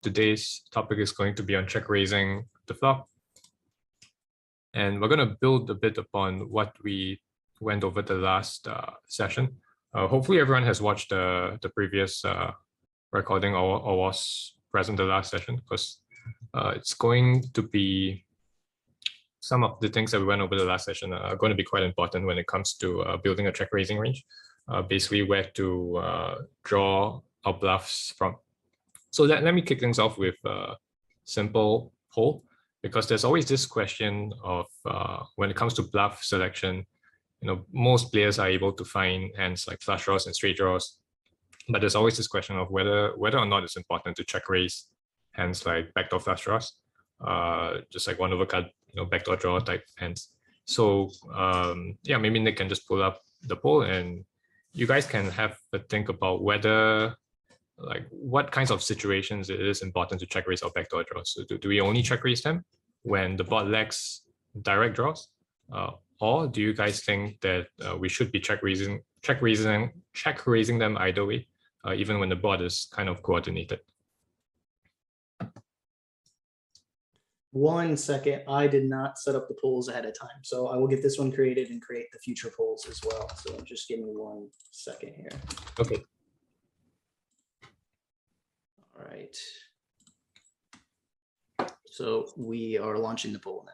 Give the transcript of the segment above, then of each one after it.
Today's topic is going to be on check raising the flop. And we're going to build a bit upon what we went over the last session. Hopefully everyone has watched the previous recording or was present the last session, because it's going to be some of the things that we went over the last session are going to be quite important when it comes to building a check raising range, basically where to draw our bluffs from. So let me kick things off with a simple poll, because there's always this question of when it comes to bluff selection, most players are able to find hands like flush draws and straight draws, but there's always this question of whether or not it's important to check raise hands like backdoor flush draws, just like one overcard, backdoor draw type hands. So yeah, maybe Nick can just pull up the poll and you guys can have a think about whether, like, what kinds of situations it is important to check raise our backdoor draws. So do we only check raise them when the board lacks direct draws, or do you guys think that we should be check raising them either way, even when the board is kind of coordinated? 1 second, I did not set up the polls ahead of time, so I will get this one created and create the future polls as well. So just give me 1 second here. Okay. All right. So we are launching the poll now.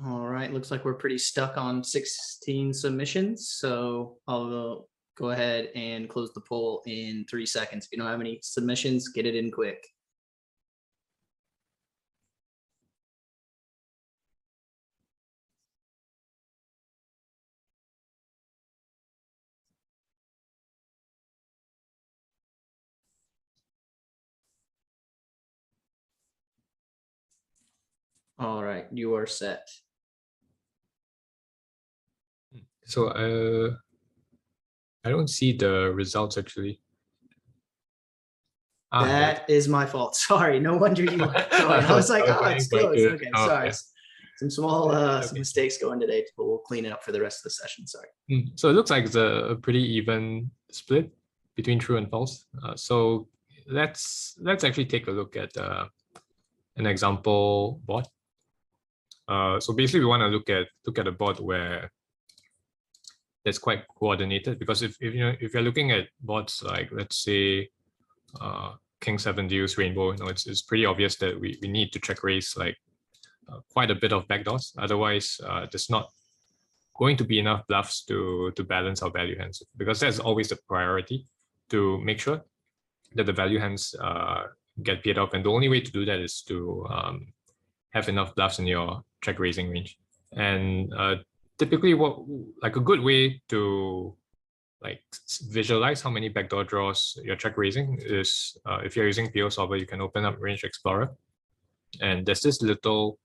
All right, looks like we're pretty stuck on 16 submissions, so I'll go ahead and close the poll in 3 seconds. If you don't have any submissions, get it in quick. All right, you are set. So I don't see the results actually. That is my fault. Sorry, no wonder you joined. I was like, oh, it's closed. Okay, sorry. Okay. Some small some mistakes going today, but we'll clean it up for the rest of the session. Sorry. So it looks like it's a pretty even split between true and false. So let's actually take a look at an example board. So basically, we want to look at a board where that's quite coordinated, because if you're looking at boards like, let's say, King 7 deuce rainbow, it's pretty obvious that we need to check raise like quite a bit of backdoors. Otherwise, there's not going to be enough bluffs to balance our value hands, because that's always the priority, to make sure that the value hands get paid off. And the only way to do that is to have enough bluffs in your check raising range. And typically, a good way to visualize how many backdoor draws you're check raising is, if you're using PO Solver, you can open up Range Explorer, and there's this little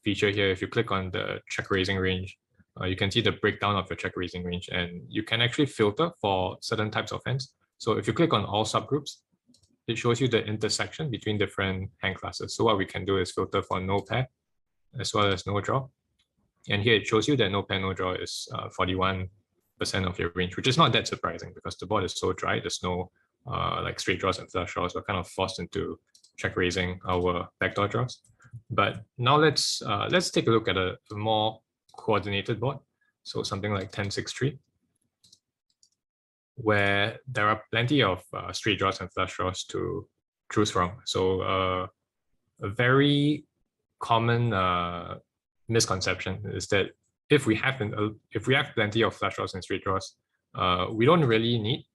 feature here. If you click on the check raising range, you can see the breakdown of your check raising range, and you can actually filter for certain types of hands. So if you click on all subgroups, it shows you the intersection between different hand classes. So what we can do is filter for no pair as well as no draw. And here it shows you that no pair, no draw is 41% of your range, which is not that surprising because the board is so dry. There's no like straight draws and flush draws. We're kind of forced into check raising our backdoor draws. But now let's take a look at a more coordinated board. So something like 10-6-3, where there are plenty of straight draws and flush draws to choose from. So a very common misconception is that if we have plenty of flush draws and straight draws, we don't really need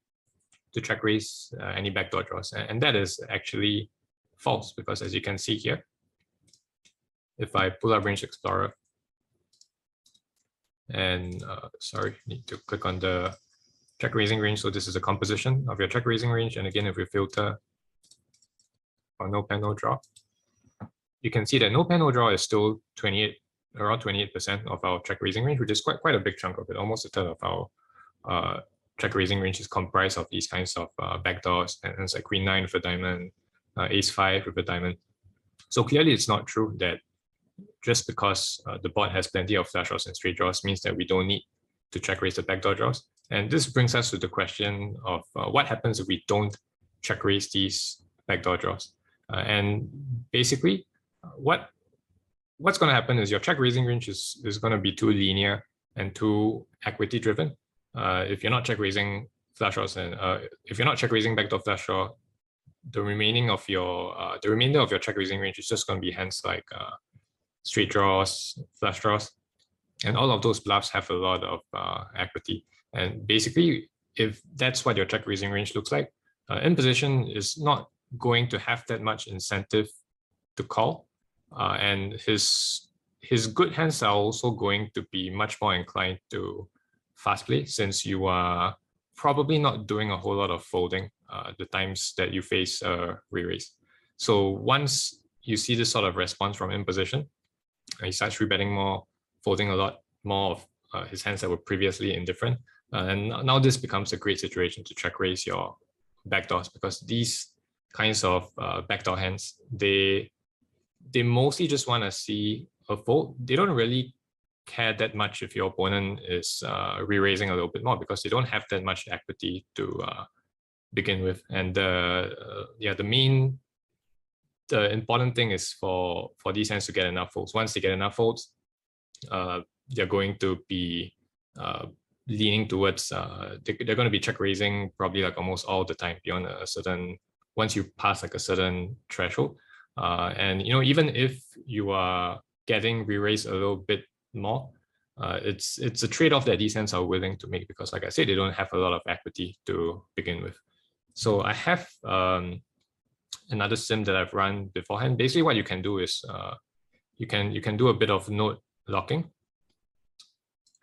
to check raise any backdoor draws. And that is actually false, because as you can see here, if I pull up Range Explorer, and sorry, need to click on the check raising range. So this is a composition of your check raising range. And again, if we filter for no pen, no draw, you can see that no pen, no draw is still around 28% of our check raising range, which is quite a big chunk of it. Almost a third of our check raising range is comprised of these kinds of backdoors, and it's like Queen 9 with a diamond, Ace 5 with a diamond. So clearly it's not true that just because the board has plenty of flush draws and straight draws means that we don't need to check raise the backdoor draws. And this brings us to the question of what happens if we don't check raise these backdoor draws. And basically, what's going to happen is your check raising range is going to be too linear and too equity driven. If you're not check raising flush draws, and if you're not check raising backdoor flush draw, the remainder of your check raising range is just going to be hands like straight draws, flush draws, and all of those bluffs have a lot of equity. And basically, if that's what your check raising range looks like, in position is not going to have that much incentive to call, and his good hands are also going to be much more inclined to fast play, since you are probably not doing a whole lot of folding the times that you face a re-raise. So once you see this sort of response from in position, he starts rebetting more, folding a lot more of his hands that were previously indifferent. And now this becomes a great situation to check raise your backdoors, because these kinds of backdoor hands, they mostly just want to see a fold. They don't really care that much if your opponent is re-raising a little bit more, because they don't have that much equity to begin with. And the important thing is for these hands to get enough folds. Once they get enough folds, they're going to be leaning towards they're going to be check raising probably like almost all the time beyond a certain, once you pass like a certain threshold. And even if you are getting re-raised a little bit more, it's a trade-off that these hands are willing to make, because like I said, they don't have a lot of equity to begin with. So I have another sim that I've run beforehand. Basically what you can do is you can do a bit of node locking,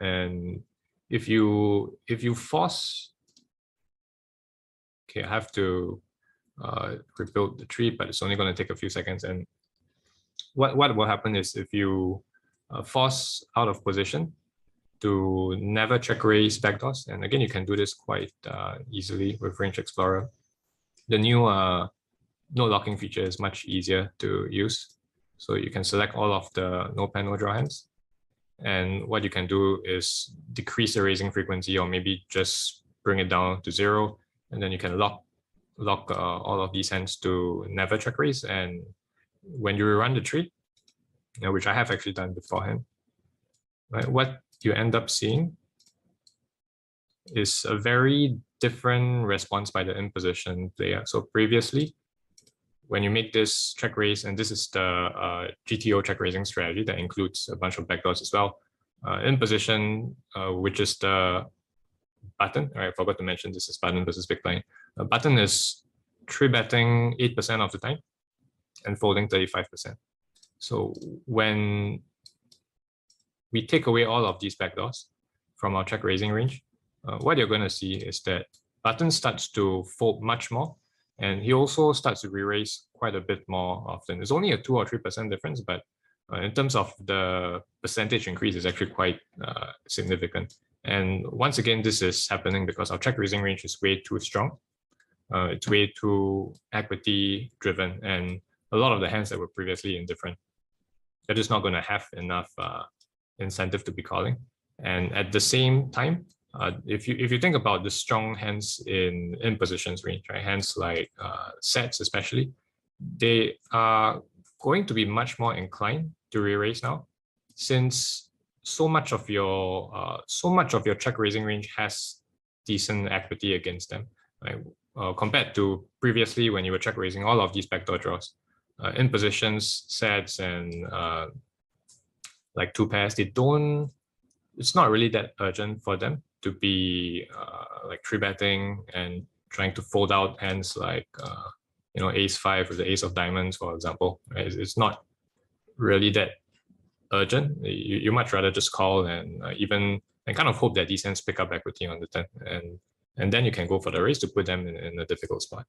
and if you force, okay, I have to rebuild the tree, but it's only going to take a few seconds. And what will happen is if you force out of position to never check raise backdoors, and again you can do this quite easily with Range Explorer. The new node locking feature is much easier to use. So you can select all of the no pen, no draw hands. And what you can do is decrease the raising frequency, or maybe just bring it down to 0. And then you can lock all of these hands to never check raise. And when you run the tree, which I have actually done beforehand, right, what you end up seeing is a very different response by the in position player. So previously, when you make this check raise, and this is the GTO check raising strategy that includes a bunch of backdoors as well. In position, which is the button, right? I forgot to mention this is button versus big blind. Button is 3-betting 8% of the time and folding 35%. So when we take away all of these backdoors from our check raising range, what you're going to see is that button starts to fold much more. And he also starts to re-raise quite a bit more often. It's only a 2 or 3% difference, but in terms of the percentage increase, is actually quite significant. And once again, this is happening because our check raising range is way too strong. It's way too equity driven, and a lot of the hands that were previously indifferent, they're just not going to have enough incentive to be calling. And at the same time, if you think about the strong hands in positions range, right, hands like sets especially, they are going to be much more inclined to re-raise now, since so much of your check raising range has decent equity against them, right? Compared to previously when you were check raising all of these backdoor draws, in positions, sets, and like 2 pairs, it's not really that urgent for them to be like three betting and trying to fold out hands like ace-5 with the ace of diamonds, for example. Right? It's not really that urgent. You much rather just call and kind of hope that these hands pick up equity on the turn, and then you can go for the raise to put them in a difficult spot.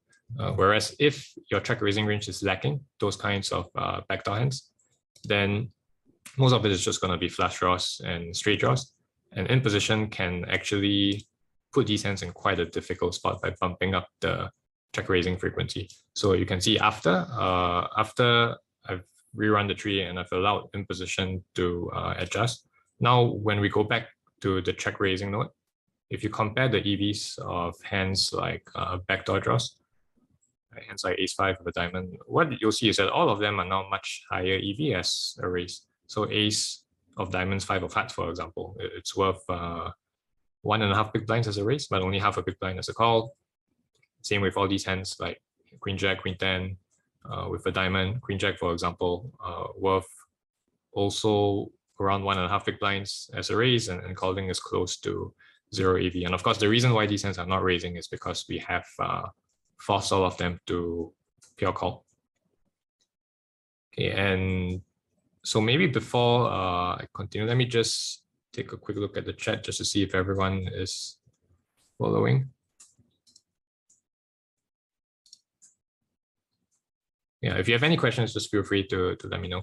Whereas if your check raising range is lacking those kinds of backdoor hands, then most of it is just going to be flush draws and straight draws, and in position can actually put these hands in quite a difficult spot by bumping up the check raising frequency. So you can see after I've rerun the tree and I've allowed in position to adjust. Now, when we go back to the check raising node, if you compare the EVs of hands like backdoor draws, hands like ace-5 with a diamond, what you'll see is that all of them are now much higher EV as a raise. So ace of diamonds, 5 of hearts, for example, it's worth 1.5 big blinds as a raise, but only half a big blind as a call. Same with all these hands like queen jack, queen 10 with a diamond, queen jack, for example, worth also around 1.5 big blinds as a raise, and calling is close to 0 EV. And of course, the reason why these hands are not raising is because we have forced all of them to pure call. Okay, and so maybe before I continue, let me just take a quick look at the chat just to see if everyone is following. Yeah, if you have any questions, just feel free to let me know.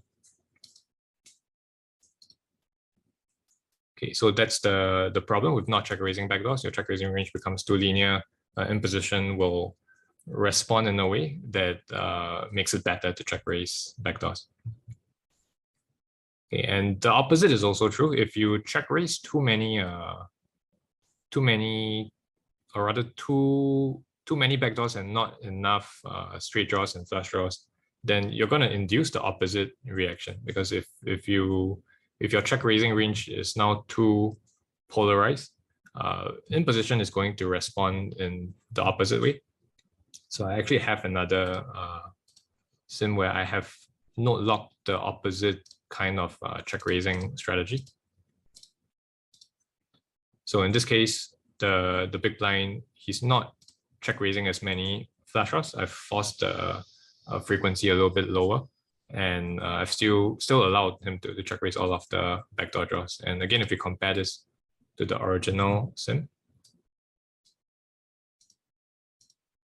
Okay, so that's the problem with not check raising backdoors. Your check raising range becomes too linear. In position will respond in a way that makes it better to check raise backdoors. Okay, and the opposite is also true. If you check raise too many, or rather too many backdoors and not enough straight draws and flush draws, then you're going to induce the opposite reaction. Because if your check raising range is now too polarized, in position is going to respond in the opposite way. So I actually have another sim where I have node locked the opposite kind of check raising strategy. So in this case, the big blind, he's not check raising as many flush draws. I've forced the frequency a little bit lower, and I've still allowed him to check raise all of the backdoor draws. And again, if you compare this to the original sim,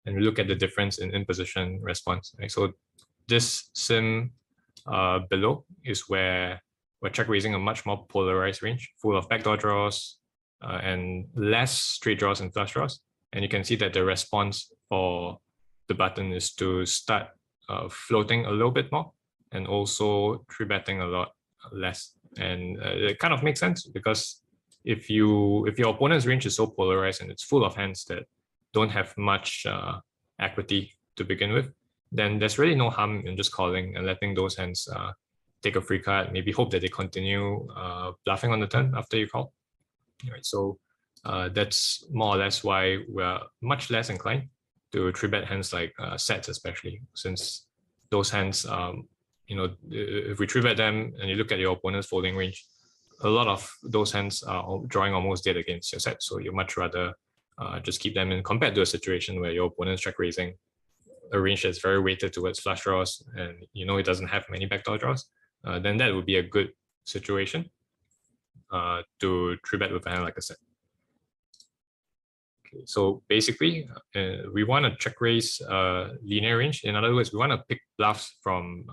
and we look at the difference in position response, right? So this sim below is where we're check raising a much more polarized range, full of backdoor draws and less straight draws and flush draws. And you can see that the response for the button is to start floating a little bit more and also three betting a lot less. And it kind of makes sense, because if your opponent's range is so polarized and it's full of hands that don't have much equity to begin with, then there's really no harm in just calling and letting those hands take a free card, maybe hope that they continue bluffing on the turn after you call. Right, so that's more or less why we're much less inclined to three bet hands like sets, especially since those hands, if we three bet them and you look at your opponent's folding range, a lot of those hands are drawing almost dead against your set. So you much rather just keep them in, compared to a situation where your opponent's check raising a range that's very weighted towards flush draws and it doesn't have many backdoor draws, then that would be a good situation to three bet with a hand like a set. Okay, so basically, we want to check raise linear range. In other words, we want to pick bluffs from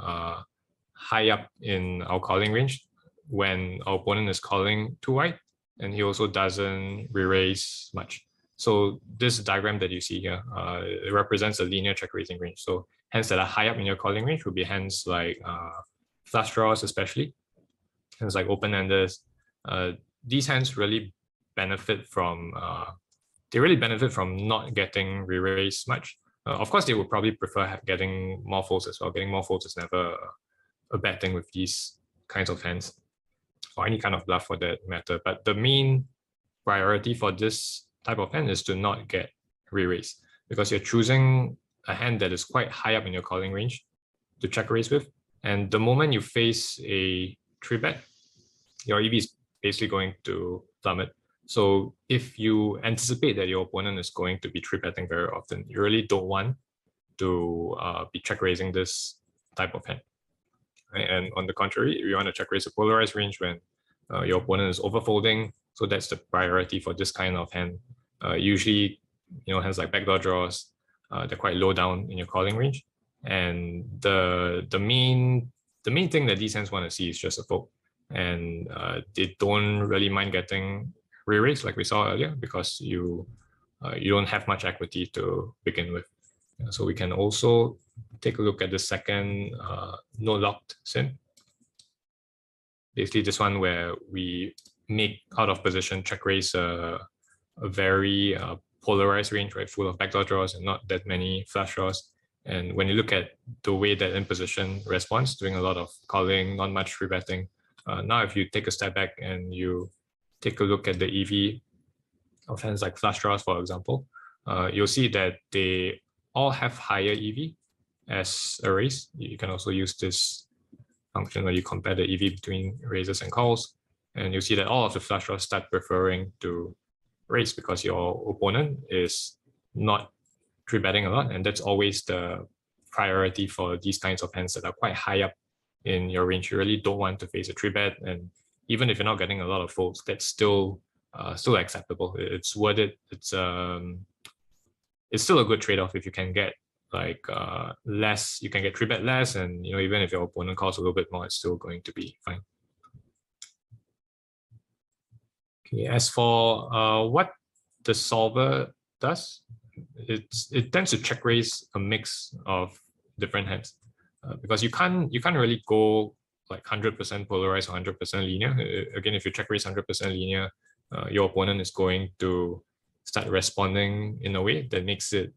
high up in our calling range when our opponent is calling too wide, and he also doesn't re-raise much. So this diagram that you see here, it represents a linear check raising range. So hands that are high up in your calling range would be hands like flush draws, especially hands like open-enders. These hands really benefit from not getting re-raised much. Of course, they would probably prefer getting more folds as well. Getting more folds is never a bad thing with these kinds of hands, or any kind of bluff for that matter. But the main priority for this type of hand is to not get re-raised, because you're choosing a hand that is quite high up in your calling range to check raise with. And the moment you face a three bet, your EV is basically going to plummet. So if you anticipate that your opponent is going to be three betting very often, you really don't want to be check raising this type of hand. Right? And on the contrary, you want to check raise a polarized range when your opponent is overfolding. So that's the priority for this kind of hand. Usually, hands like backdoor draws, they're quite low down in your calling range. And the main thing that these hands want to see is just a fold. And they don't really mind getting re-raised like we saw earlier because you don't have much equity to begin with. So we can also take a look at the second no locked sim. Basically this one where we make out of position check raise a very polarized range, right, full of backdoor draws and not that many flush draws. And when you look at the way that in position responds, doing a lot of calling, not much free betting. Now if you take a step back and you take a look at the EV of hands like flush draws, for example, you'll see that they all have higher EV as a raise. You can also use this function where you compare the EV between raises and calls, and you'll see that all of the flush draws start preferring to raise because your opponent is not three betting a lot, and that's always the priority for these kinds of hands that are quite high up in your range. You really don't want to face a three bet, and even if you're not getting a lot of folds, that's still acceptable. It's worth it. It's still a good trade-off if you can get like less, you can get three bet less, and even if your opponent calls a little bit more, it's still going to be fine. Okay, as for what the solver does, it tends to check raise a mix of different hands because you can't really go like 100% polarized or 100% linear. Again, if you check raise 100% linear, your opponent is going to start responding in a way that makes it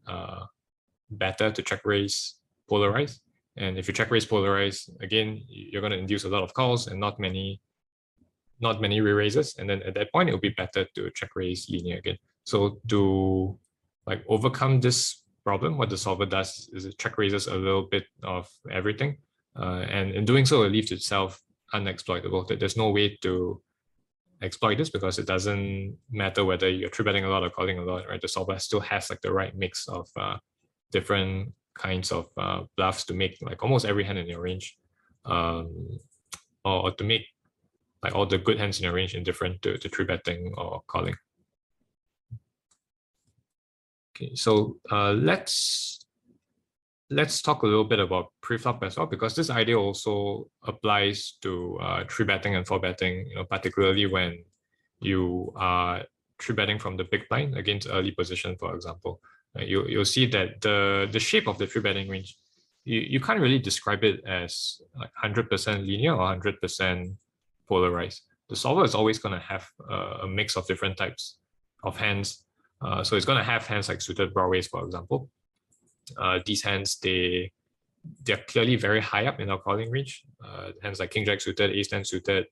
better to check raise polarized. And if you check raise polarized, again, you're going to induce a lot of calls and not many re-raises. And then at that point, it'll be better to check raise linear again. So to like overcome this problem, what the solver does is it check raises a little bit of everything. And in doing so, it leaves itself unexploitable. There's no way to exploit this because it doesn't matter whether you're three betting a lot or calling a lot, right? The solver still has like the right mix of different kinds of bluffs to make like almost every hand in your range, or to make like all the good hands in your range indifferent to three betting or calling. Okay, so let's talk a little bit about preflop as well, because this idea also applies to three betting and four betting, particularly when you are three betting from the big blind against early position, for example. You'll see that the shape of the three betting range, you can't really describe it as like 100% linear or 100% polarized. The solver is always going to have a mix of different types of hands. So it's going to have hands like suited broadways, for example. These hands, they're clearly very high up in our calling range. Hands like king jack suited, ace 10 suited,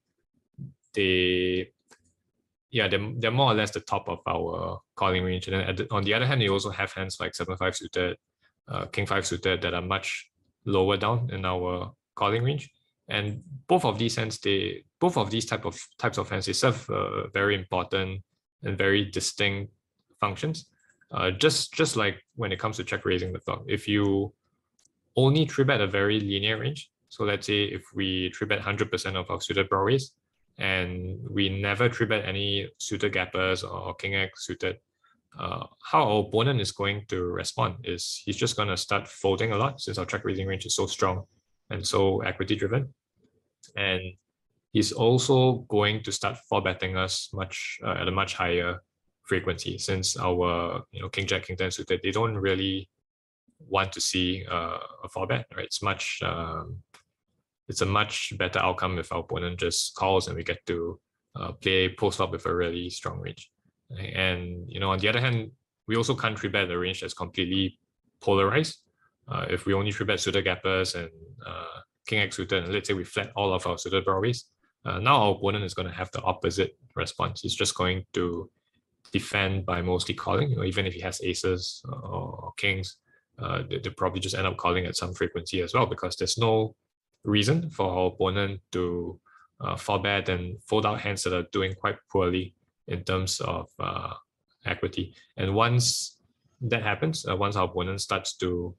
they're more or less the top of our calling range. And then on the other hand, you also have hands like 7-5 suited, king 5 suited that are much lower down in our calling range. And both of these hands, both of these types of hands, they serve very important and very distinct functions. Just like when it comes to check raising the flop, if you only three bet a very linear range, so let's say if we three bet 100% of our suited broadways and we never three bet any suited gappers or king x suited, how our opponent is going to respond is he's just going to start folding a lot since our check raising range is so strong and so equity driven, and he's also going to start four betting us at a much higher frequency since our king jack king 10 suited, they don't really want to see a four bet, right? It's a much better outcome if our opponent just calls and we get to play post flop with a really strong range. And on the other hand, we also can't three bet a range that's completely polarized. If we only three bet suited gappers and king x suited, and let's say we flat all of our suited broadways, now our opponent is going to have the opposite response. He's just going to defend by mostly calling. Even if he has aces or kings, they'll probably just end up calling at some frequency as well, because there's no reason for our opponent to four bet and fold out hands that are doing quite poorly in terms of equity. And once that happens, once our opponent starts to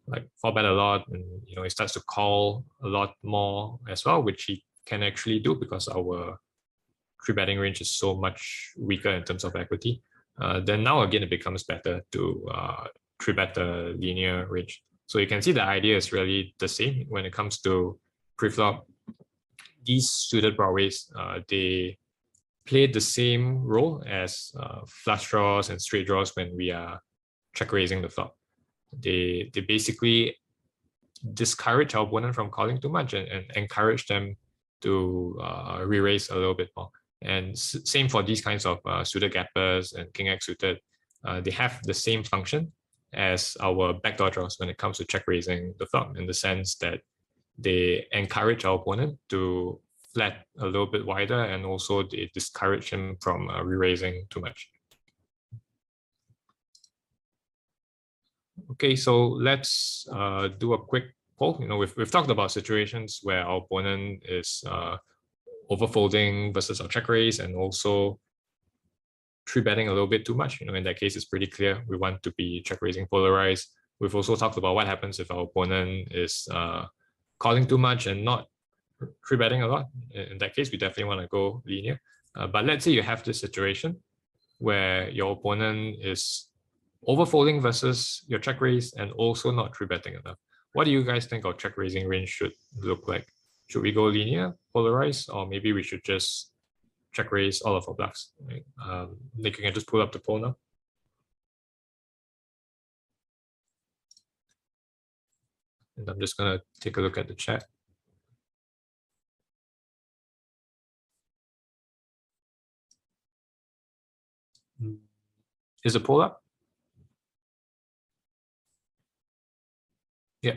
like fall bet a lot, and he starts to call a lot more as well, which he can actually do because our three betting range is so much weaker in terms of equity, then now again it becomes better to three bet the linear range. So you can see the idea is really the same when it comes to pre-flop. These suited broadways, they play the same role as flush draws and straight draws when we are check raising the flop. They basically discourage our opponent from calling too much and encourage them to re-raise a little bit more. And same for these kinds of suited gappers and king X suited. They have the same function as our backdoor draws when it comes to check raising the flop, in the sense that they encourage our opponent to flat a little bit wider, and also they discourage him from re-raising too much. Okay, so let's do a quick poll. We've talked about situations where our opponent is overfolding versus our check raise, and also three betting a little bit too much. In that case, it's pretty clear we want to be check raising polarized. We've also talked about what happens if our opponent is calling too much and not three betting a lot. In that case, we definitely want to go linear. But let's say you have this situation where your opponent is overfolding versus your check raise and also not three betting enough. What do you guys think our check raising range should look like? Should we go linear, polarized, or maybe we should just check raise all of our bluffs? Right? Nick, you can just pull up the poll now. And I'm just gonna take a look at the chat. Is the poll up? Yeah.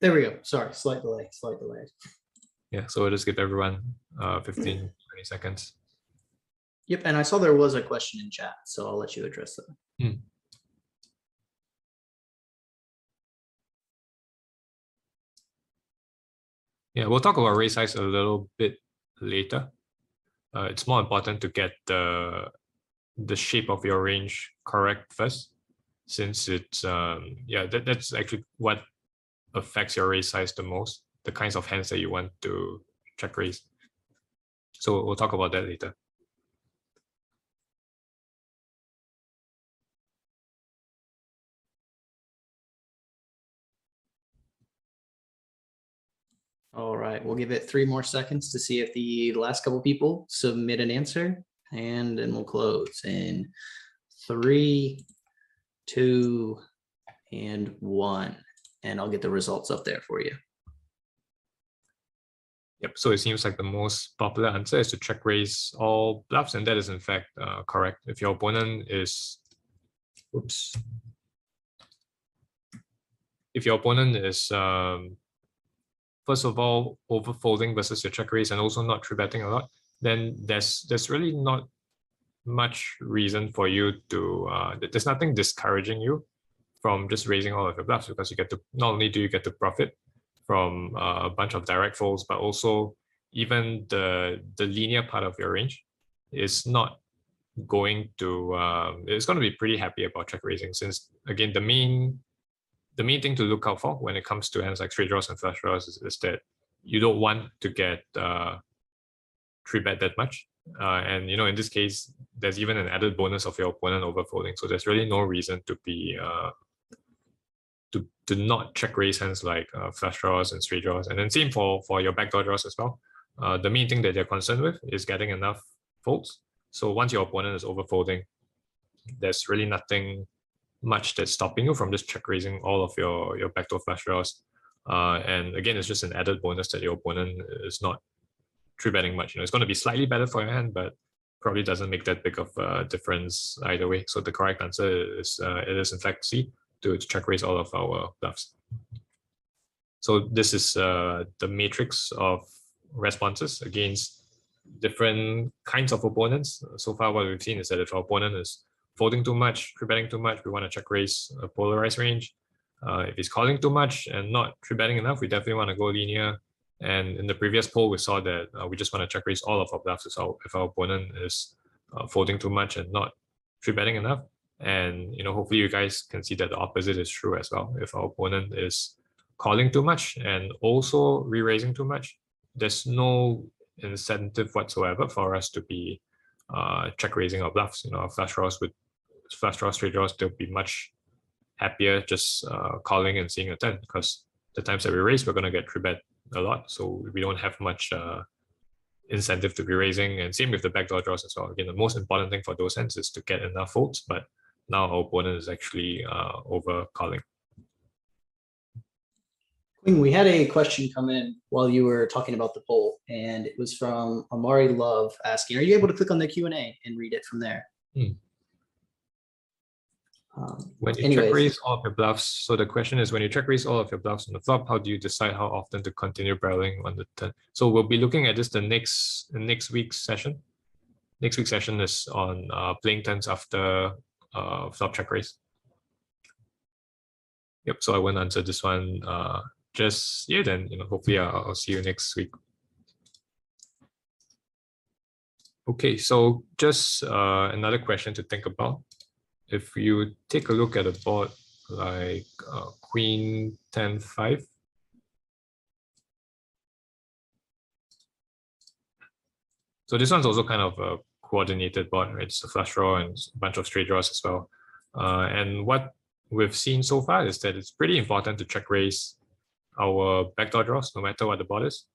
There we go. Sorry, slight delay. Yeah, so we'll just give everyone 15, 20 seconds. Yep, and I saw there was a question in chat, so I'll let you address that. Yeah, we'll talk about raise size a little bit later. It's more important to get the shape of your range correct first, since it's that's actually what affects your raise size the most, the kinds of hands that you want to check raise. So we'll talk about that later. All right, we'll give it 3 more seconds to see if the last couple people submit an answer, and then we'll close in 3, 2, and 1. And I'll get the results up there for you. Yep, so it seems like the most popular answer is to check raise all bluffs, and that is in fact correct. If your opponent is, first of all overfolding versus your check raise and also not three betting a lot, then there's really not much reason for you to there's nothing discouraging you from just raising all of your bluffs, because you get to, not only do you get to profit from a bunch of direct folds, but also even the linear part of your range is not going to it's going to be pretty happy about check raising, since again the main thing to look out for when it comes to hands like straight draws and flush draws is that you don't want to get three bet that much, and in this case there's even an added bonus of your opponent overfolding, so there's really no reason to be to not check raise hands like flush draws and straight draws. And then same for your backdoor draws as well. The main thing that they're concerned with is getting enough folds. So once your opponent is overfolding, there's really nothing much that's stopping you from just check raising all of your backdoor flush draws. And again, it's just an added bonus that your opponent is not three betting much. It's going to be slightly better for your hand, but probably doesn't make that big of a difference either way. So the correct answer is it is in fact C, to check raise all of our bluffs. So this is the matrix of responses against different kinds of opponents. So far what we've seen is that if our opponent is folding too much, three betting too much, we want to check raise a polarized range. If he's calling too much and not three betting enough, we definitely want to go linear. And in the previous poll, we saw that we just want to check raise all of our bluffs if our opponent is folding too much and not three betting enough. And hopefully you guys can see that the opposite is true as well. If our opponent is calling too much and also re-raising too much, there's no incentive whatsoever for us to be check raising our bluffs. Our flush draws, straight draws, they'll be much happier just calling and seeing a turn, because the times that we raise, we're going to get three bet a lot, so we don't have much incentive to be raising. And same with the backdoor draws as well. Again, the most important thing for those hands is to get enough folds, but now our opponent is actually over calling. Queen, we had a question come in while you were talking about the poll, and it was from Amari Love asking, are you able to click on the Q&A and read it from there? When you check raise all of your bluffs, so the question is, when you check raise all of your bluffs on the flop, how do you decide how often to continue barreling on the turn? So we'll be looking at this the next week's session. Next week's session is on playing turns after flop check raise. Yep. So I won't answer this one just yet. Then hopefully I'll see you next week. Okay. So just another question to think about. If you take a look at a board like Queen 10-5, so this one's also kind of a coordinated board, right? It's a flush draw and a bunch of straight draws as well. And what we've seen so far is that it's pretty important to check raise our backdoor draws, no matter what the board is.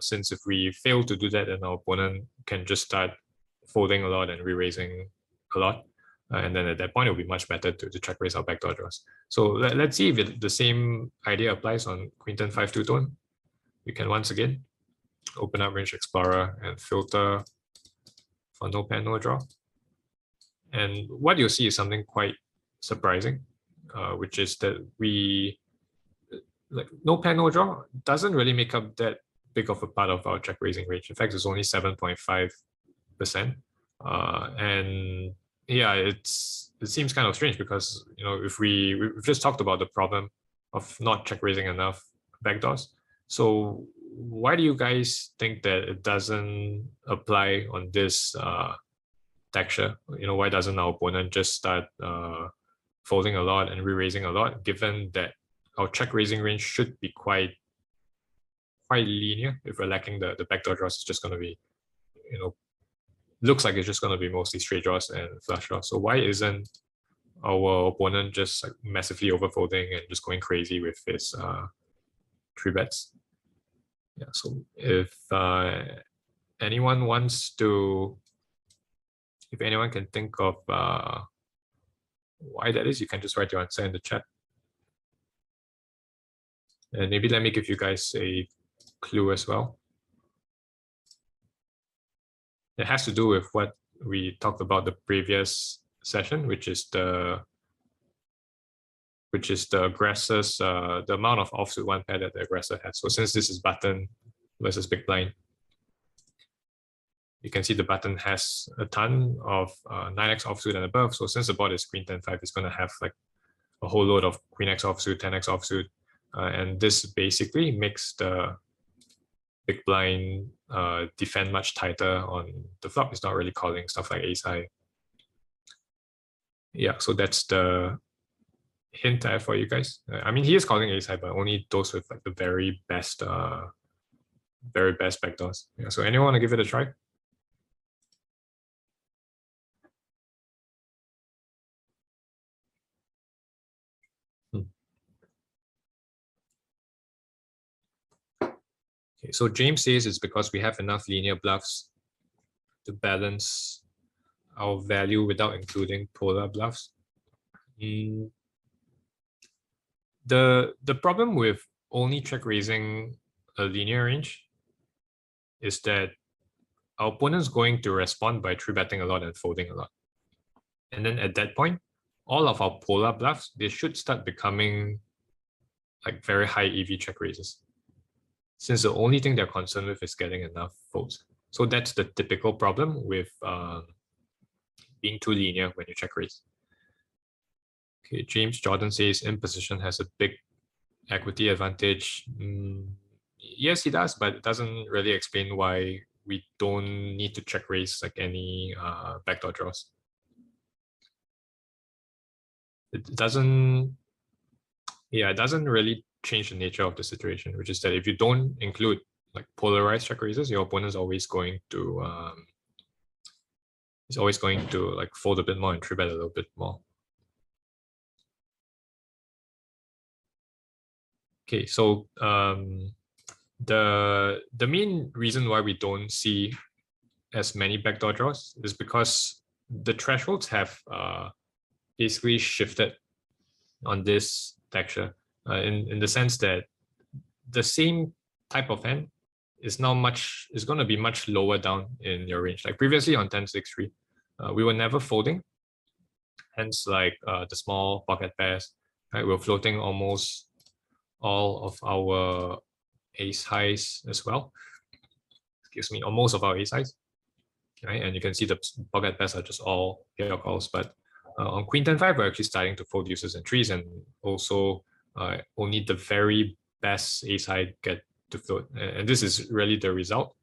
Since if we fail to do that, then our opponent can just start folding a lot and re-raising a lot. And then at that point, it'll be much better to check raise our backdoor draws. So let's see if the same idea applies on Queen 10-5 two-tone. We can once again open up Range Explorer and filter for no pen, no draw. And what you'll see is something quite surprising, which is that no pen, no draw doesn't really make up that big of a part of our check raising range. In fact, it's only 7.5%. And yeah, it seems kind of strange because if we've just talked about the problem of not check raising enough backdoors. So why do you guys think that it doesn't apply on this texture? Why doesn't our opponent just start folding a lot and re-raising a lot, given that our check raising range should be quite linear? If we're lacking the backdoor draws, it's just going to be looks like it's just going to be mostly straight draws and flush draws. So why isn't our opponent just massively overfolding and just going crazy with his three bets? Yeah. So if anyone wants to, if anyone can think of why that is, you can just write your answer in the chat. And maybe let me give you guys a clue as well. It has to do with what we talked about the previous session, which is the aggressor's the amount of offsuit one pair that the aggressor has. So since this is button versus big blind, you can see the button has a ton of 9x offsuit and above. So since the board is Queen 10-5, it's going to have like a whole load of Queen X offsuit, 10x offsuit, and this basically makes the big blind defend much tighter on the flop. It's not really calling stuff like ace high. Yeah, so that's the hint I have for you guys. I mean, he is calling ace high, but only those with like the very best backdoors. Yeah, so anyone want to give it a try? Okay, so James says it's because we have enough linear bluffs to balance our value without including polar bluffs. The problem with only check raising a linear range is that our opponent's going to respond by three betting a lot and folding a lot. And then at that point, all of our polar bluffs, they should start becoming like very high EV check raises, since the only thing they're concerned with is getting enough folds. So that's the typical problem with being too linear when you check raise. Okay, James Jordan says in position has a big equity advantage. Yes, he does, but it doesn't really explain why we don't need to check raise like any backdoor draws. It doesn't really change the nature of the situation, which is that if you don't include like polarized check raises, your opponent is always going to like fold a bit more and three bet a little bit more. Okay, so the main reason why we don't see as many backdoor draws is because the thresholds have basically shifted on this texture in the sense that the same type of hand is now going to be much lower down in your range. Like previously on 10-6-3, we were never folding. Hence, like the small pocket pairs, right? We're floating almost all of our ace highs as well. Excuse me, almost of our ace highs. Right? And you can see the pocket pairs are just all pure calls. But on Queen 10-5, we're actually starting to fold deuces and threes, and also only the very best ace high get to float. And this is really the result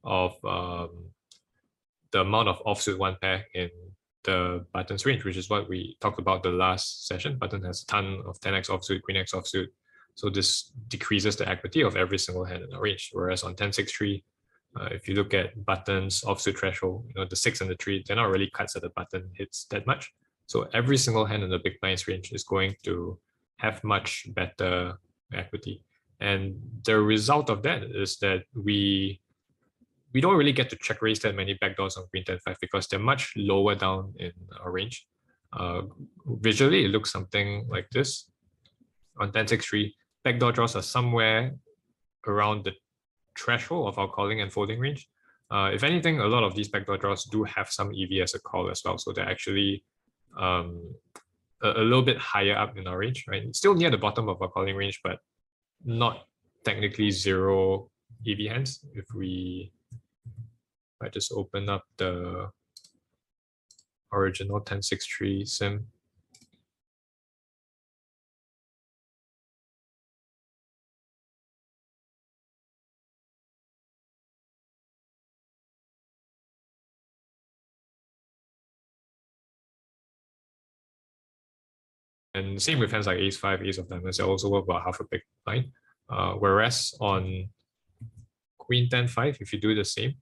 of the amount of offsuit one pair in the button's range, which is what we talked about the last session. Button has a ton of 10x offsuit, Queen X offsuit. So this decreases the equity of every single hand in the range. Whereas on 10-6-3, if you look at buttons offsuit threshold, the 6 and the 3, they're not really cuts that the button hits that much. So every single hand in the big blinds range is going to have much better equity. And the result of that is that we don't really get to check raise that many backdoors on Queen 10-5 because they're much lower down in our range. Visually, it looks something like this. On 10-6-3, backdoor draws are somewhere around the threshold of our calling and folding range. If anything, a lot of these backdoor draws do have some EV as a call as well. So they're actually a little bit higher up in our range, right? It's still near the bottom of our calling range, but not technically zero EV hands. If I just open up the original 10-6-3 sim. And same with hands like ace 5, ace of diamonds, they also work about half a big blind. Whereas on Queen 10-5, if you do the same,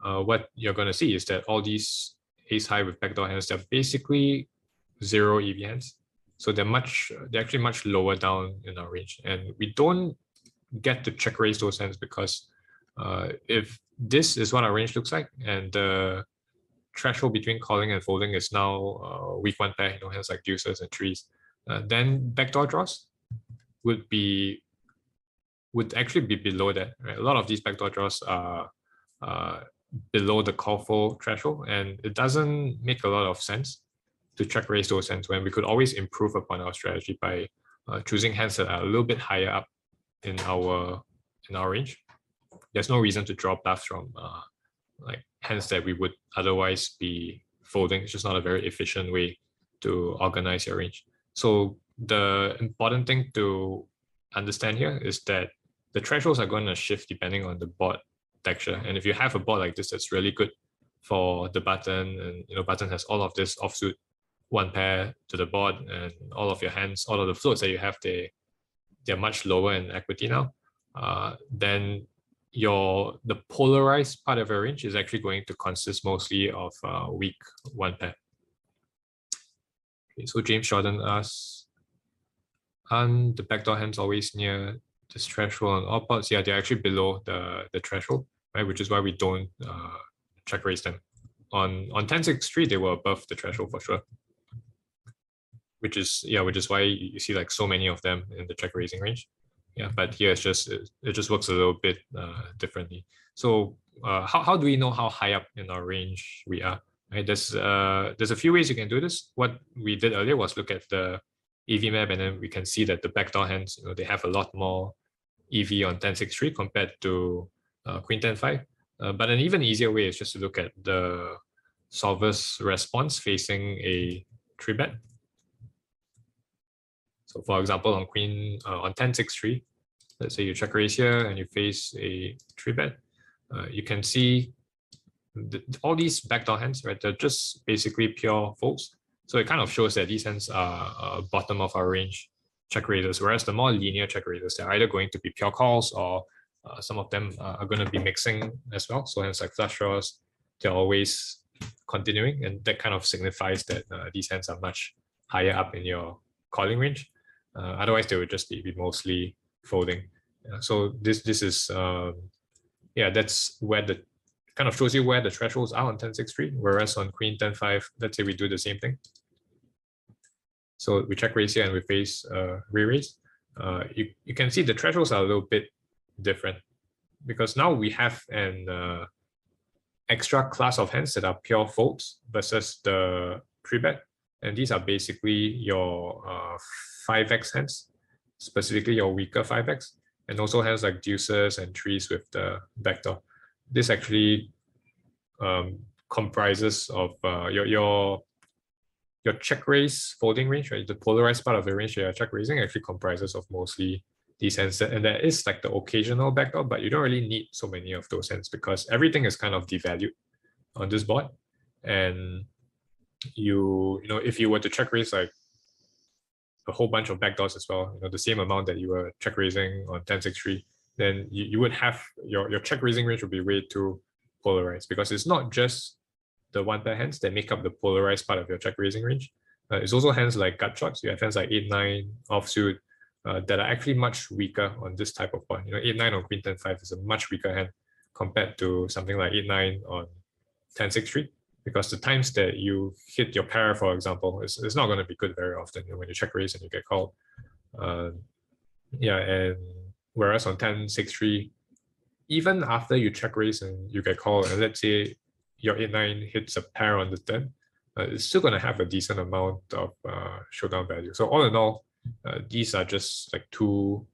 what you're going to see is that all these ace high with backdoor hands, they're basically zero EV hands. So they're actually much lower down in our range. And we don't get to check raise those hands because if this is what our range looks like and the threshold between calling and folding is now weak one pair, hands like deuces and threes, then backdoor draws would actually be below that. Right? A lot of these backdoor draws are below the call fold threshold, and it doesn't make a lot of sense to check raise those hands when we could always improve upon our strategy by choosing hands that are a little bit higher up in our range. There's no reason to draw bluffs from like hands that we would otherwise be folding. It's just not a very efficient way to organize your range. So the important thing to understand here is that the thresholds are going to shift depending on the board texture. And if you have a board like this that's really good for the button, and button has all of this offsuit one pair to the board, and all of your hands, all of the floats that you have, they're much lower in equity now, then the polarized part of your range is actually going to consist mostly of weak one pair. Okay, so James Jordan asks, aren't the backdoor hands always near this threshold on all parts? Yeah, they're actually below the threshold, right? Which is why we don't check raise them. On 10-6-3, they were above the threshold for sure. Which is why you see like so many of them in the check raising range. Yeah, but here it just works a little bit differently. So how do we know how high up in our range we are? Right, there's a few ways you can do this. What we did earlier was look at the EV map, and then we can see that the backdoor hands, they have a lot more EV on 10-6-3 compared to Queen 10-5. But an even easier way is just to look at the solver's response facing a 3-bet. So for example, on 10-6-3, let's say you check raise here and you face a 3-bet. you can see all these backdoor hands, right? They're just basically pure folds. So it kind of shows that these hands are bottom of our range check raises, whereas the more linear check raises, they're either going to be pure calls or some of them are going to be mixing as well. So hands like flush draws, they're always continuing, and that kind of signifies that these hands are much higher up in your calling range. Otherwise, they would just be mostly folding. So this is yeah, that's where the kind of shows you where the thresholds are on 10-6-3, whereas on Queen 10-5, let's say we do the same thing. So we check raise here and we face re-raise. You can see the thresholds are a little bit different because now we have an extra class of hands that are pure folds versus the 3-bet. And these are basically your 5x hands, specifically your weaker 5x, and also hands like deuces and threes with the backdoor. This actually comprises of your check raise folding range, right? The polarized part of the range you're check raising actually comprises of mostly these hands, and there is like the occasional backdoor, but you don't really need so many of those hands because everything is kind of devalued on this board. And you know, if you were to check raise like a whole bunch of backdoors as well, you know, the same amount that you were check raising on 10-6-3, then you would have your check raising range would be way too polarized because it's not just the one pair hands that make up the polarized part of your check raising range. It's also hands like gut shots. You have hands like 8-9 offsuit that are actually much weaker on this type of board. You know, 8-9 on Queen 10-5 is a much weaker hand compared to something like 8-9 on 10-6-3, because the times that you hit your pair, for example, is not going to be good very often. You know, when you check raise and you get called. Yeah, and whereas on 10-6-3, even after you check raise and you get called, and let's say your 8-9 hits a pair on the turn, it's still going to have a decent amount of showdown value. So all in all, these are just like two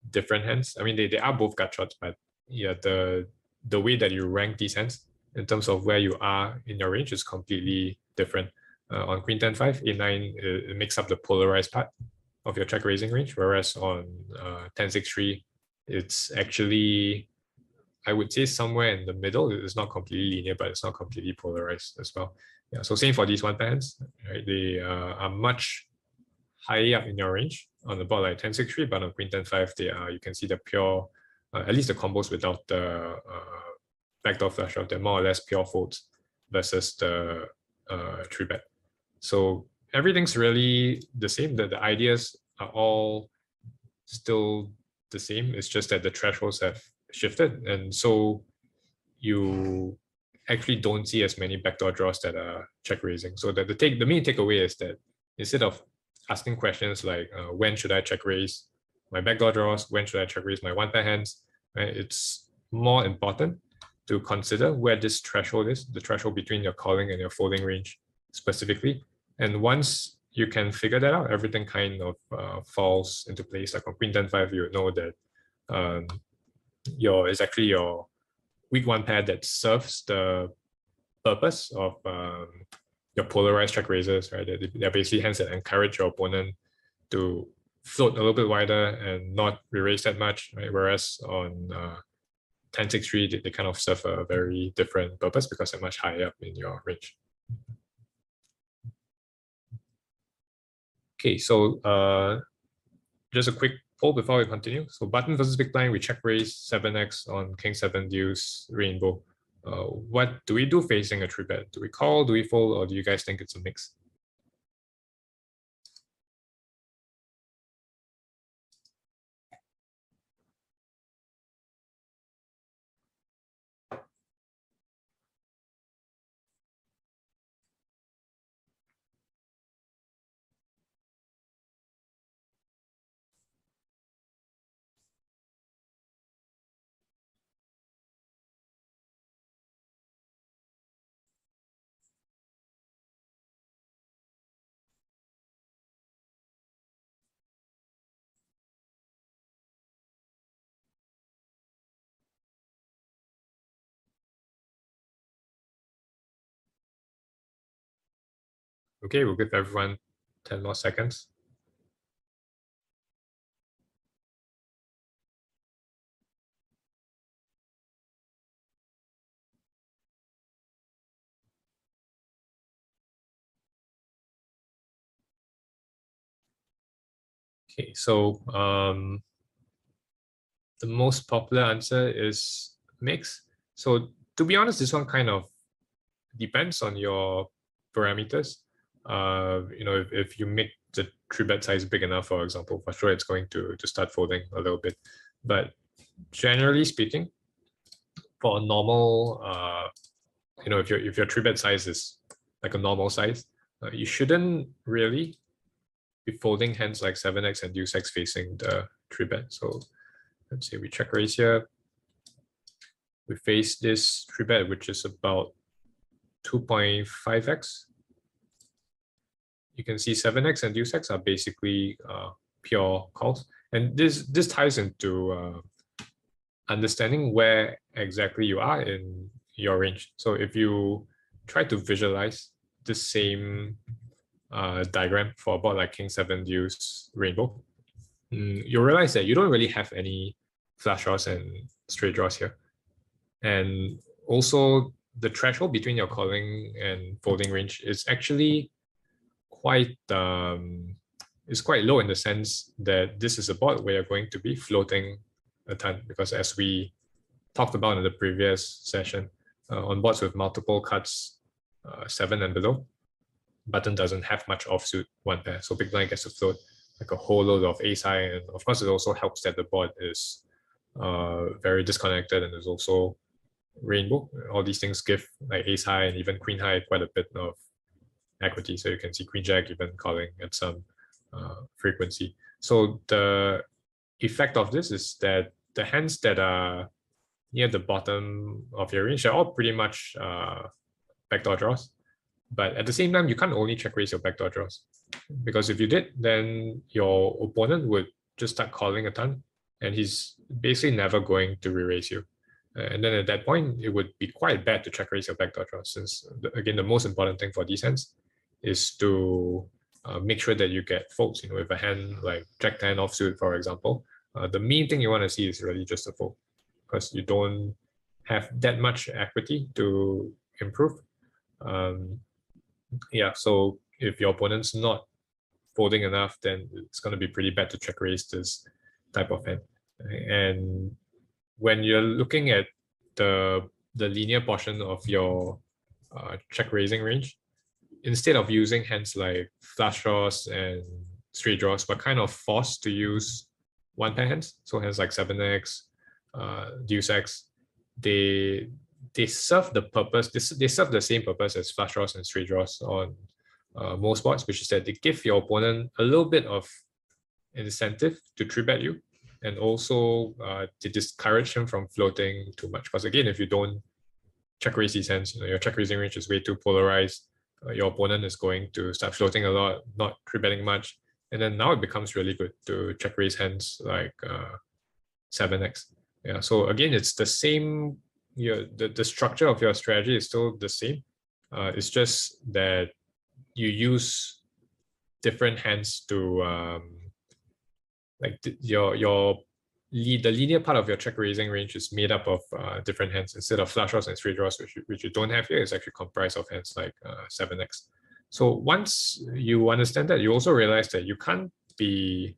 different hands. I mean, they are both gut shots, but yeah, the way that you rank these hands in terms of where you are in your range is completely different. On Queen 10-5, 8-9 it makes up the polarized part of your check raising range, whereas on 10-6-3, it's actually, I would say, somewhere in the middle. It's not completely linear, but it's not completely polarized as well. Yeah, so same for these one pair hands, right? They are much higher up in your range on the board like 10-6-3, but on Queen 10-5, they are, you can see the pure, at least the combos without the backdoor flush draw, they're more or less pure folds versus the 3-bet. So everything's really the same. The ideas are all still the same. It's just that the thresholds have shifted, and so you actually don't see as many backdoor draws that are check raising. So that the main takeaway is that instead of asking questions like when should I check raise my backdoor draws, when should I check raise my one pair hands, right? It's more important to consider where this threshold is, the threshold between your calling and your folding range specifically. And once you can figure that out, everything kind of falls into place. Like on Queen 10-5, you would know that it's actually your weak one pair that serves the purpose of your polarized check raisers, right? They're basically hands that encourage your opponent to float a little bit wider and not re-raise that much, right? Whereas on 10-6-3, they kind of serve a very different purpose because they're much higher up in your range. Okay, so just a quick poll before we continue. So button versus big blind, we check raise 7x on King 7 deuce rainbow. What do we do facing a 3-bet? Do we call, do we fold, or do you guys think it's a mix? Okay, we'll give everyone 10 more seconds. Okay, so the most popular answer is mix. So to be honest, this one kind of depends on your parameters. If you make the tree bed size big enough, for example, for sure it's going to start folding a little bit. But generally speaking, for a normal, if your tree bed size is like a normal size, you shouldn't really be folding hands like 7x and deuce x facing the tree bed. So let's say we check raise here. We face this tree bed, which is about 2.5x. You can see 7x and deuce x are basically pure calls. And this ties into understanding where exactly you are in your range. So if you try to visualize the same diagram for a board like King 7 deuce rainbow, you'll realize that you don't really have any flush draws and straight draws here. And also the threshold between your calling and folding range is actually quite low in the sense that this is a board where you're going to be floating a ton, because as we talked about in the previous session, on boards with multiple cuts 7 and below, button doesn't have much offsuit one pair, so big blind gets to float like a whole load of ace high, and of course it also helps that the board is very disconnected and there's also rainbow. All these things give like ace high and even queen high quite a bit of equity, so you can see queen jack even calling at some frequency. So the effect of this is that the hands that are near the bottom of your range are all pretty much backdoor draws. But at the same time, you can't only check raise your backdoor draws, because if you did, then your opponent would just start calling a ton, and he's basically never going to re-raise you. And then at that point, it would be quite bad to check raise your backdoor draws, since again, the most important thing for these hands is to make sure that you get folds. With a hand like Jack 10 offsuit, for example, the main thing you want to see is really just a fold, because you don't have that much equity to improve. So if your opponent's not folding enough, then it's going to be pretty bad to check raise this type of hand. And when you're looking at the linear portion of your check raising range, instead of using hands like flush draws and straight draws, we're kind of forced to use one pair hands. So hands like 7x, deuce x, they serve the purpose, they serve the same purpose as flush draws and straight draws on most boards, which is that they give your opponent a little bit of incentive to three bet you, and also to discourage him from floating too much. Because again, if you don't check raise these hands, your check raising range is way too polarized. Your opponent is going to start floating a lot, not three betting much, and then now it becomes really good to check raise hands like 7x. Yeah. So again, it's the same. The structure of your strategy is still the same. It's just that you use different hands to the linear part of your check raising range is made up of different hands instead of flush draws and straight draws, which you don't have here. It's actually comprised of hands like 7x. So once you understand that, you also realize that you can't be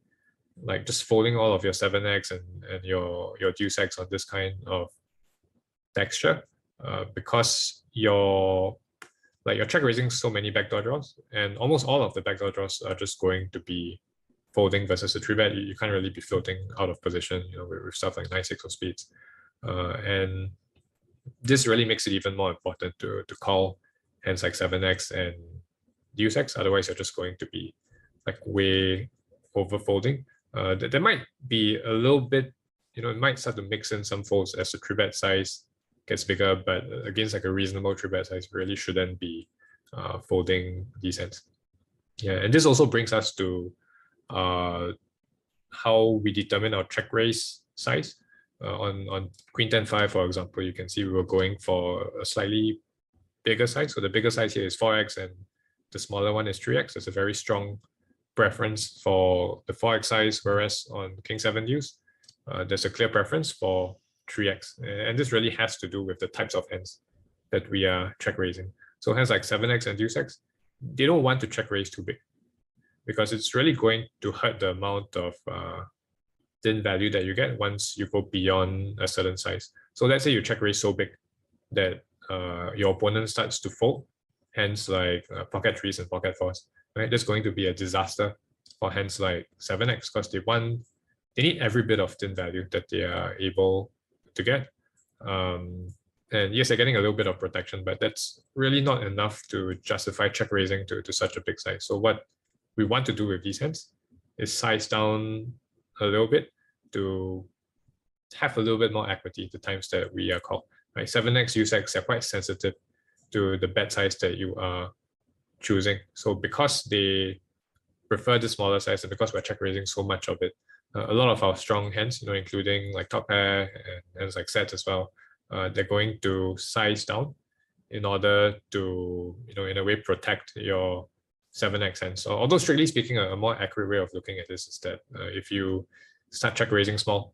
like just folding all of your 7x and your deuce x on this kind of texture, because your check raising so many backdoor draws, and almost all of the backdoor draws are just going to be folding versus a three bet. You can't really be floating out of position, with stuff like 9-6 of spades, and this really makes it even more important to call hands like 7x and deuce x. Otherwise, you're just going to be like way over folding. There might be a little bit, it might start to mix in some folds as the three bet size gets bigger, but against like a reasonable three bet size, really shouldn't be folding these hands. Yeah, and this also brings us to how we determine our check raise size. On Queen 10-5, for example, you can see we were going for a slightly bigger size. So the bigger size here is 4x and the smaller one is 3x. There's a very strong preference for the 4x size, whereas on King 7 deuce, there's a clear preference for 3x. And this really has to do with the types of hands that we are check raising. So hands like 7x and deuce x, they don't want to check raise too big. because it's really going to hurt the amount of thin value that you get once you go beyond a certain size. So let's say you check raise so big that your opponent starts to fold, hands like pocket threes and pocket fours, right? That's going to be a disaster for hands like 7x because they need every bit of thin value that they are able to get. And yes, they're getting a little bit of protection, but that's really not enough to justify check raising to such a big size. So what we want to do with these hands is size down a little bit to have a little bit more equity the times that we are called. Right, 7x, USX are quite sensitive to the bet size that you are choosing. So because they prefer the smaller size and because we're check raising so much of it, a lot of our strong hands, including like top pair and hands like sets as well, they're going to size down in order to, in a way protect your 7x hands. So although strictly speaking, a more accurate way of looking at this is that if you start check raising small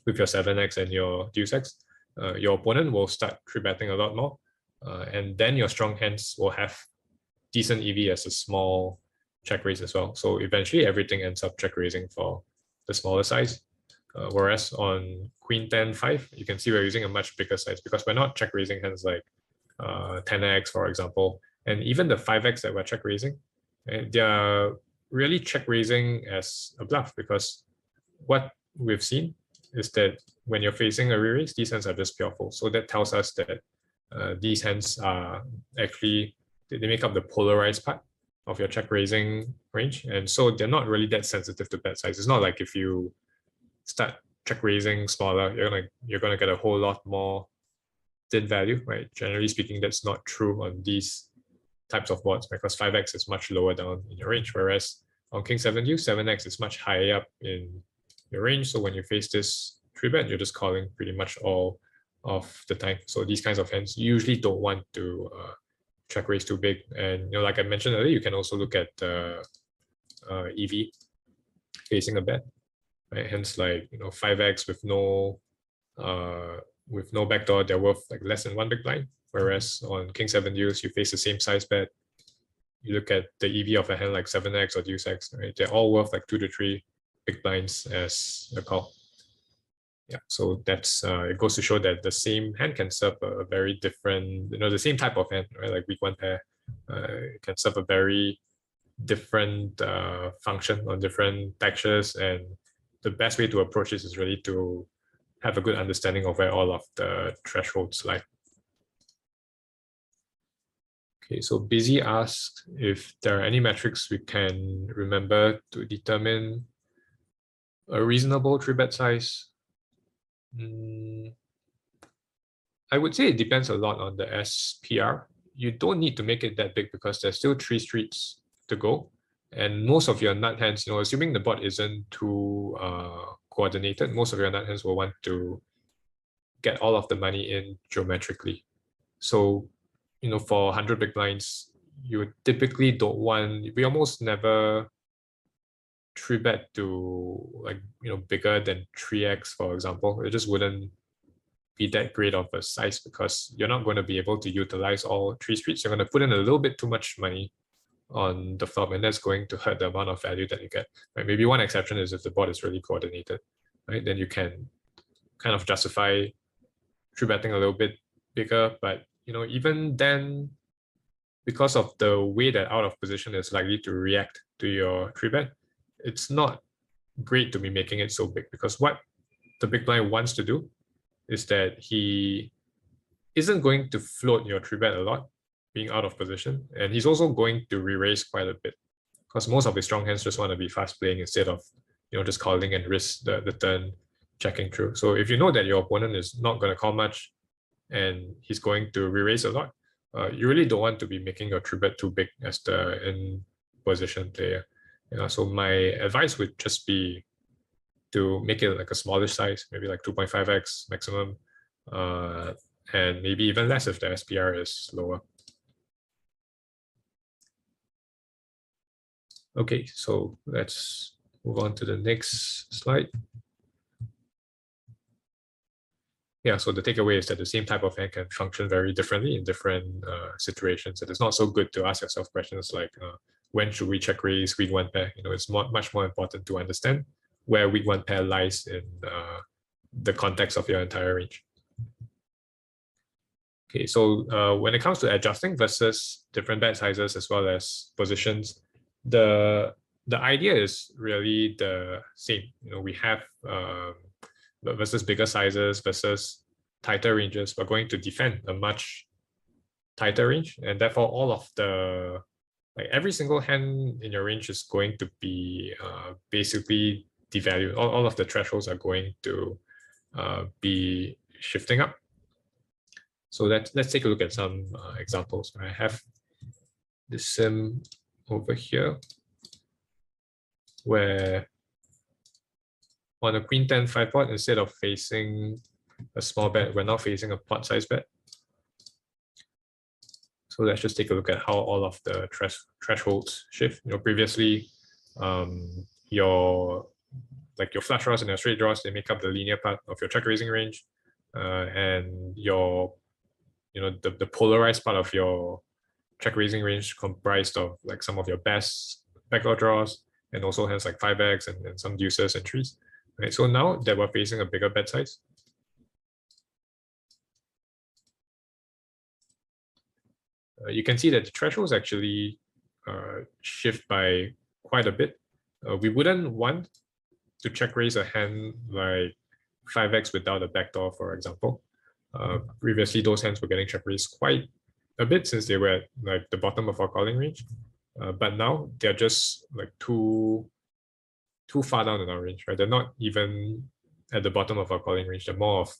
with your 7x and your deuce x, your opponent will start three betting a lot more, and then your strong hands will have decent EV as a small check raise as well. So eventually everything ends up check raising for the smaller size. Whereas on Queen 10-5, you can see we're using a much bigger size because we're not check raising hands like 10x, for example, and even the 5x that we're check raising, they're really check raising as a bluff because what we've seen is that when you're facing a re-raise, these hands are just pure fold. So that tells us that these hands are actually, they make up the polarized part of your check raising range. And so they're not really that sensitive to bet size. It's not like if you start check raising smaller, you're gonna get a whole lot more thin value, right? Generally speaking, that's not true on these types of boards because 5x is much lower down in your range, whereas on King 7 deuce, 7x is much higher up in your range. So when you face this 3-bet, you're just calling pretty much all of the time. So these kinds of hands usually don't want to check raise too big. And like I mentioned earlier, you can also look at EV facing a bet, right? Hence like 5x with no backdoor, they're worth like less than one big blind. Whereas on King 7 deuce, you face the same size bet. You look at the EV of a hand like 7x or deuce x, right? They're all worth like 2 to 3 big blinds as a call. Yeah, so that's it goes to show that the same hand can serve a very different, the same type of hand, right? Like weak one pair, it can serve a very different function on different textures, and the best way to approach this is really to have a good understanding of where all of the thresholds lie. Okay, so Busy asked if there are any metrics we can remember to determine a reasonable 3-bet size. I would say it depends a lot on the SPR. You don't need to make it that big because there's still 3 streets to go. And most of your nut hands, assuming the board isn't too coordinated, most of your nut hands will want to get all of the money in geometrically. So, for 100 big blinds, you typically don't want, we almost never 3-bet to bigger than 3x, for example. It just wouldn't be that great of a size because you're not going to be able to utilize all 3 streets. You're going to put in a little bit too much money on the flop, and that's going to hurt the amount of value that you get. Right? Maybe one exception is if the board is really coordinated, right? Then you can kind of justify 3-betting a little bit bigger, but even then, because of the way that out of position is likely to react to your 3-bet, it's not great to be making it so big because what the big blind wants to do is that he isn't going to float your 3-bet a lot, being out of position, and he's also going to re-raise quite a bit because most of his strong hands just want to be fast playing instead of just calling and risk the turn checking through. So if you know that your opponent is not going to call much and he's going to re-raise a lot, you really don't want to be making your 3-bet too big as the in position player. So my advice would just be to make it like a smaller size, maybe like 2.5x maximum, and maybe even less if the SPR is lower. Okay, so let's move on to the next slide. Yeah, so the takeaway is that the same type of hand can function very differently in different situations. And it's not so good to ask yourself questions like, when should we check raise weak one pair? It's much more important to understand where weak one pair lies in the context of your entire range. Okay, so when it comes to adjusting versus different bet sizes as well as positions, the idea is really the same. We have versus bigger sizes versus tighter ranges. We're going to defend a much tighter range, and therefore all of the every single hand in your range is going to be basically devalued. All of the thresholds are going to be shifting up. So let's take a look at some examples. I have this sim over here where on a queen 10 5 pot, instead of facing a small bet, we're now facing a pot size bet. So let's just take a look at how all of the thresholds shift. Previously, your flush draws and your straight draws, they make up the linear part of your check raising range, and the polarized part of your check raising range comprised of some of your best backdoor draws and also hands like 5x and some deuces and trees. Right. So now that we're facing a bigger bet size, you can see that the thresholds actually shift by quite a bit. We wouldn't want to check raise a hand like 5x without a backdoor, for example. Previously, those hands were getting check raised quite a bit since they were at the bottom of our calling range. But now they're just too far down in our range, right? They're not even at the bottom of our calling range. They're more of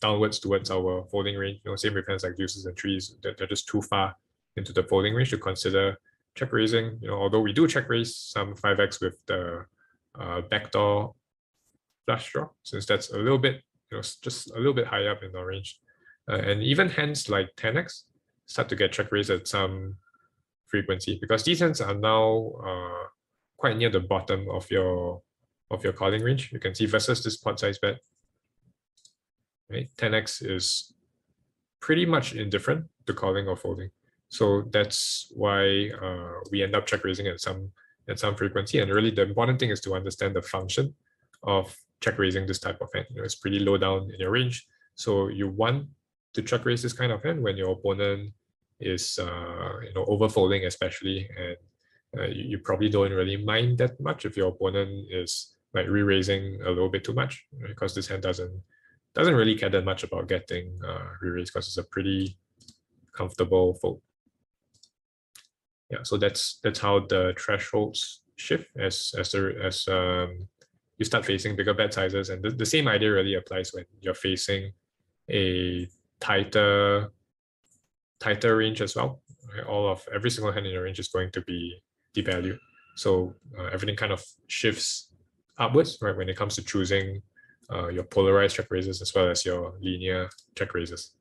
downwards towards our folding range. Same with hands like deuces and trees. They're just too far into the folding range to consider check raising. Although we do check raise some 5x with the backdoor flush draw, since that's a little bit, just a little bit higher up in our range. And even hands like 10x start to get check raised at some frequency, because these hands are now quite near the bottom of your calling range. You can see versus this pot size bet, right? 10x is pretty much indifferent to calling or folding. So that's why we end up check raising at some frequency. And really the important thing is to understand the function of check raising this type of hand. It's pretty low down in your range. So you want to check raise this kind of hand when your opponent is over folding, especially, and you probably don't really mind that much if your opponent is re-raising a little bit too much, right? Because this hand doesn't really care that much about getting re-raised, because it's a pretty comfortable fold. Yeah, so that's how the thresholds shift as you start facing bigger bet sizes, and the same idea really applies when you're facing a tighter range as well. Right? Every single hand in your range is going to be devalued, so everything kind of shifts upwards, right, when it comes to choosing your polarized check raises as well as your linear check raises.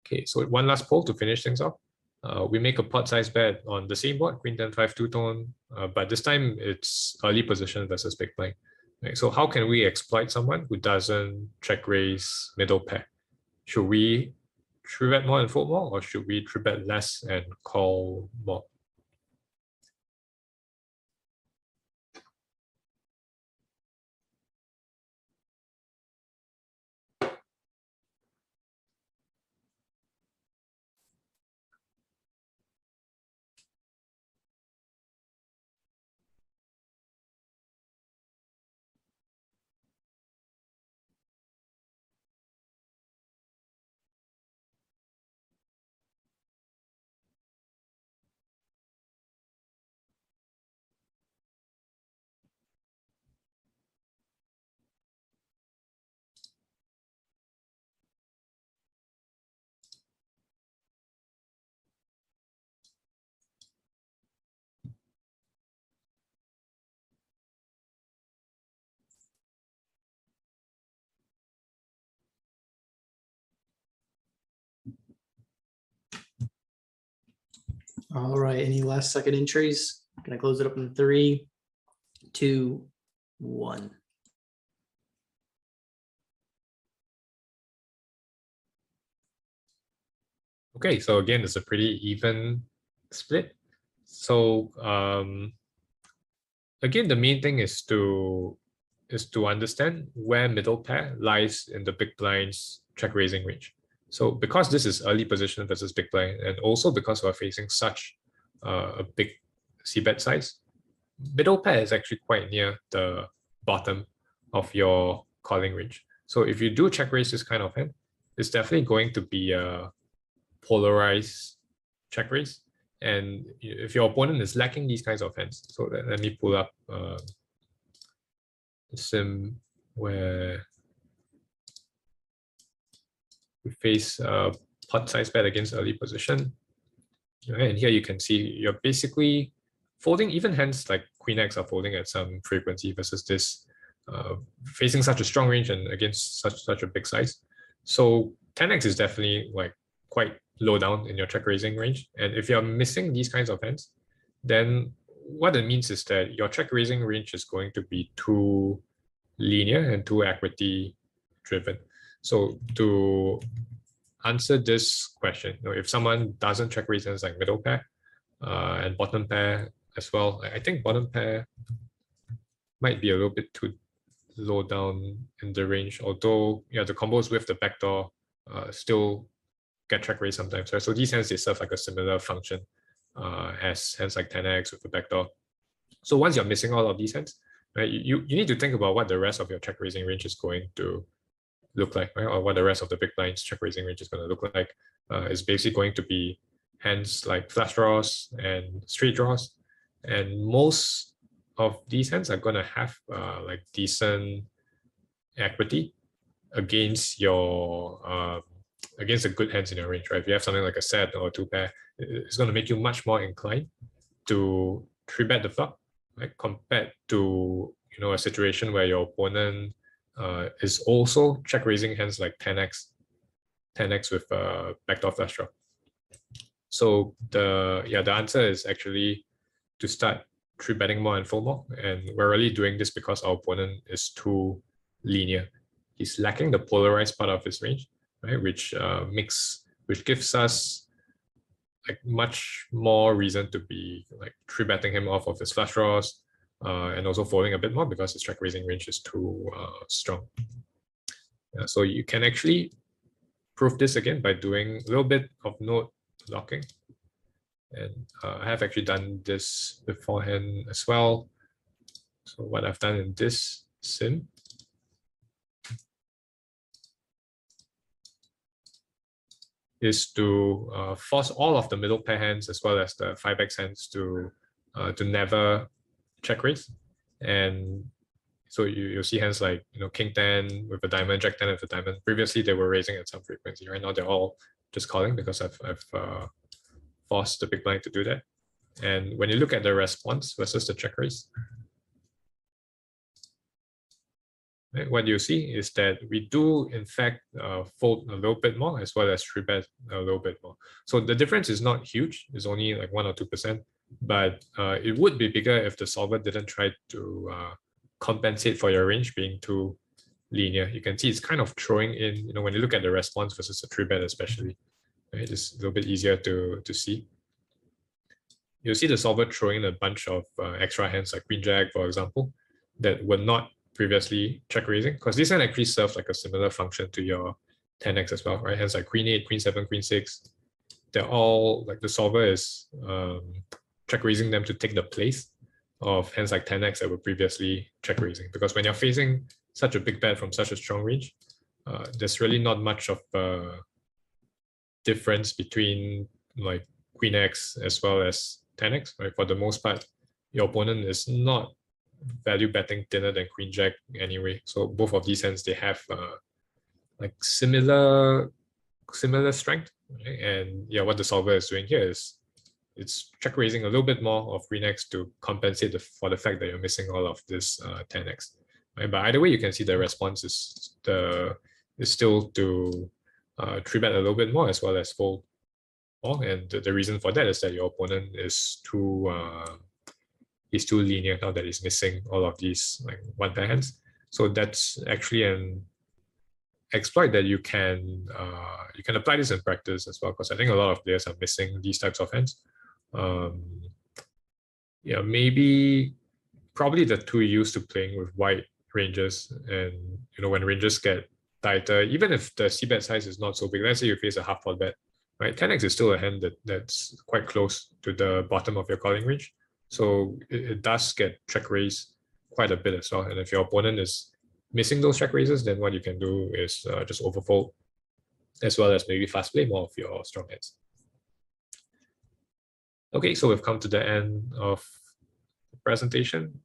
Okay, so one last poll to finish things off. We make a pot size bet on the same board, queen 10 5 two-tone, but this time it's early position versus big blind. Right? So how can we exploit someone who doesn't check raise middle pair? Should we three bet more and fold more, or should we three bet less and call more? All right, any last second entries? Can I close it up in 3, 2, 1. Okay, so again, it's a pretty even split. So again, the main thing is to understand where middle pair lies in the big blind's check raising range. So because this is early position versus big blind, and also because we're facing such a big c-bet size, middle pair is actually quite near the bottom of your calling range. So if you do check raise this kind of hand, it's definitely going to be a polarized check raise. And if your opponent is lacking these kinds of hands, so let me pull up a sim where we face a pot size bet against early position. And here you can see you're basically folding, even hands like Queen X are folding at some frequency versus this facing such a strong range and against such a big size. So 10x is definitely like quite low down in your check raising range. And if you're missing these kinds of hands, then what it means is that your check raising range is going to be too linear and too equity driven. So to answer this question, if someone doesn't check raise hands like middle pair and bottom pair as well, I think bottom pair might be a little bit too low down in the range, although the combos with the backdoor still get check raise sometimes, right? So these hands, they serve like a similar function as hands like 10x with the backdoor. So once you're missing all of these hands, right, you need to think about what the rest of your check raising range is going to look like, right? Or what the rest of the big blind's check raising range is going to look like. It's basically going to be hands like flush draws and straight draws, and most of these hands are going to have like decent equity against your against the good hands in your range, right? If you have something like a set or a two pair, it's going to make you much more inclined to 3-bet the flop, right? Compared to a situation where your opponent is also check raising hands like 10x with backdoor flush draw. So the answer is actually to start 3-betting more and fold more, and we're really doing this because our opponent is too linear. He's lacking the polarized part of his range, right? Which gives us like much more reason to be like 3-betting him off of his flush draws, and also folding a bit more because his check raising range is too strong. So you can actually prove this again by doing a little bit of node locking. And I have actually done this beforehand as well. So what I've done in this sim is to force all of the middle pair hands as well as the 5x hands to never check raise. And so you'll see hands like King 10 with a diamond, Jack 10 with a diamond. Previously they were raising at some frequency. Right now they're all just calling because I've forced the big blind to do that. And when you look at the response versus the check raise, right, what you see is that we do in fact fold a little bit more as well as 3-bet a little bit more. So the difference is not huge, it's only like 1 or 2%, but it would be bigger if the solver didn't try to compensate for your range being too linear. You can see it's kind of throwing in, when you look at the response versus a 3-bet especially, right, it's a little bit easier to see. You'll see the solver throwing a bunch of extra hands like Queen Jack, for example, that were not previously check raising, because this hand actually serves like a similar function to your 10x as well, right? Hands like Queen 8, Queen 7, Queen 6, they're all like the solver is check raising them to take the place of hands like 10x that were previously check raising. Because when you're facing such a big bet from such a strong range, there's really not much of a difference between like Queen X as well as 10x, right? For the most part, your opponent is not value betting thinner than Queen Jack anyway. So both of these hands, they have like similar strength, right? And what the solver is doing here is it's check raising a little bit more of Queen X to compensate for the fact that you're missing all of this 10x. Right? But either way, you can see the response is still to 3-bet a little bit more as well as fold more. And the reason for that is that your opponent is too linear now that he's missing all of these like 1-pair hands. So that's actually an exploit that you can apply this in practice as well, because I think a lot of players are missing these types of hands, Yeah, maybe probably the too used to playing with wide ranges, and when ranges get tighter, even if the c-bet size is not so big, let's say you face a half pot bet, right? 10x is still a hand that's quite close to the bottom of your calling range, so it does get check raised quite a bit as well. And if your opponent is missing those check raises, then what you can do is just overfold, as well as maybe fast play more of your strong hands. Okay, so we've come to the end of the presentation.